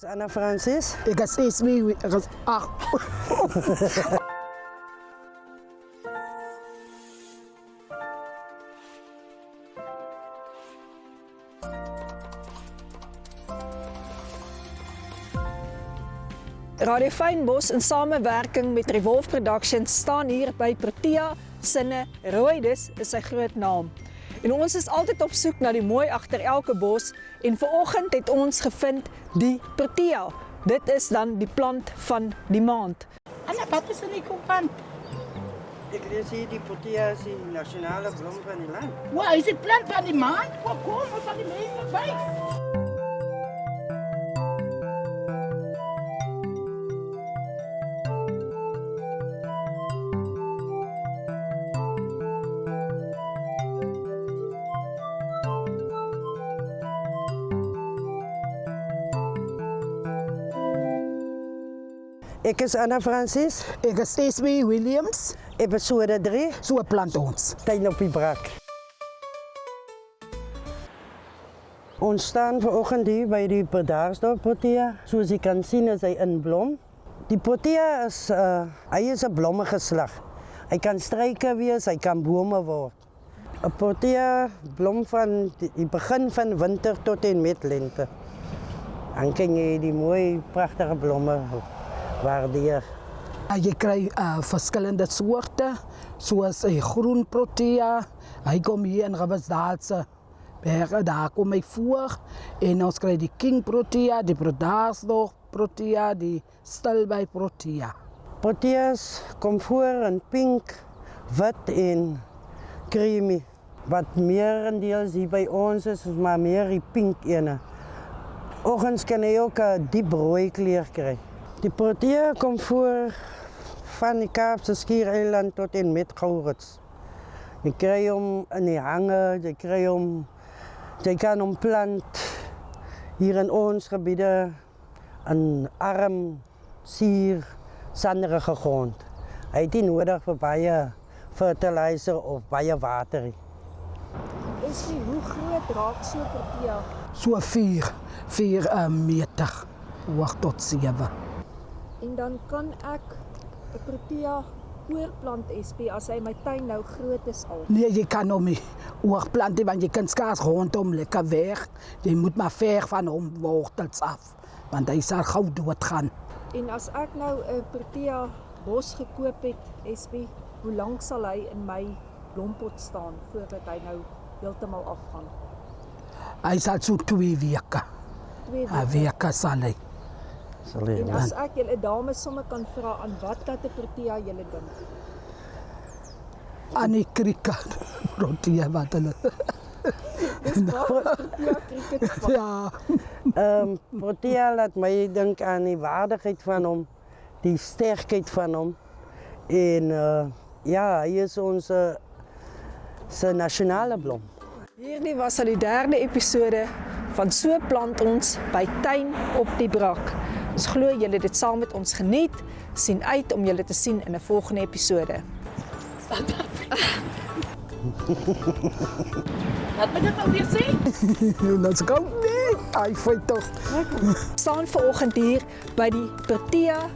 Anna Francis. Ik is Esme. Radio Fynbos in samenwerking met Revolve Productions staan hier by Protea Sinne Rooides is sy groot naam. En ons is altyd op soek na die mooi agter elke bos en vanoggend het ons gevind die Protea. Dit is dan die plant van die maand. Anna, wat is in die koepan? Ik lees hier die Protea is die nationale bloem van die land. Wow, is die plant van die maand? Kom, ons van die mense by. Ik is Anna Francis, Ik is Esme Williams. episode 3, Zo plant ons. Tuin op die brak. Ons staan vanoggend hier bij die Bredasdorp Protea. Zoals je kan zien is hij in blom. Die Protea is, hij is een blommengeslag. Hij kan struiken wees, hij kan bomen worden. Een Protea blom van het begin van winter tot en met lente. Dan kan je die mooie, prachtige bloemen waarderen. Je krijgt verschillende soorten, zoals een groen Protea. Hij komt hier in Riversdaalse bergen, daar kom ik voor. En ons krijgt die King Protea, die Bredasdorp Protea, die Stilbaai Protea. Proteas kom voor in pink, wit en creamy. Wat meerendeels hier bij ons is maar meer die pink ene. Oggens kan jy ook 'n diep rooi kleur kry. Die Protea kom voor van die Kaapse Skiereiland tot en met Gourits. Jy kry hom in die hange, jy kan hom plant hier in ons gebiede in arm, suur, sanderige grond. Hy het nie nodig vir baie fertilizer of baie water nie. Esme, hoe groot raak so 'n Protea? Zo 4 meter, hoog tot 7. En dan kan ek 'n Protea oorplant Esme as hy in my tuin nou groot is al. Nee, je kan hem niet hoog planten, want je kunt skaars rondom lekker weg. Je moet maar ver van hem wortels af, want hij zal gauw doodgaan. En as ek nou 'n Protea bos gekoop het, Esme, hoe lank sal hy in my blompot staan voordat hy nou heeltemal afgaan? Hij zal zo 2 weken. 2 Een week zal hij. Sal jy En as ek julle dames sommer kan vra aan wat dat 'n Protea julle dink? Aan die krieken, Protea wat hulle. Dis Protea cricket. Ja, Protea laat my dink aan die waardigheid van hom, die sterkheid van hom. En ja, hy is ons se nasionale blom. Hierdie was al die 3de episode van So plant ons by Tuin op die Brak. Ons glo julle het dit saam met ons geniet. Sien uit om julle te sien in 'n volgende episode. Wat moet ek nou weer sê? dat is gauw niet. Hij valt toch. Ons staan vanoggend hier by die Protea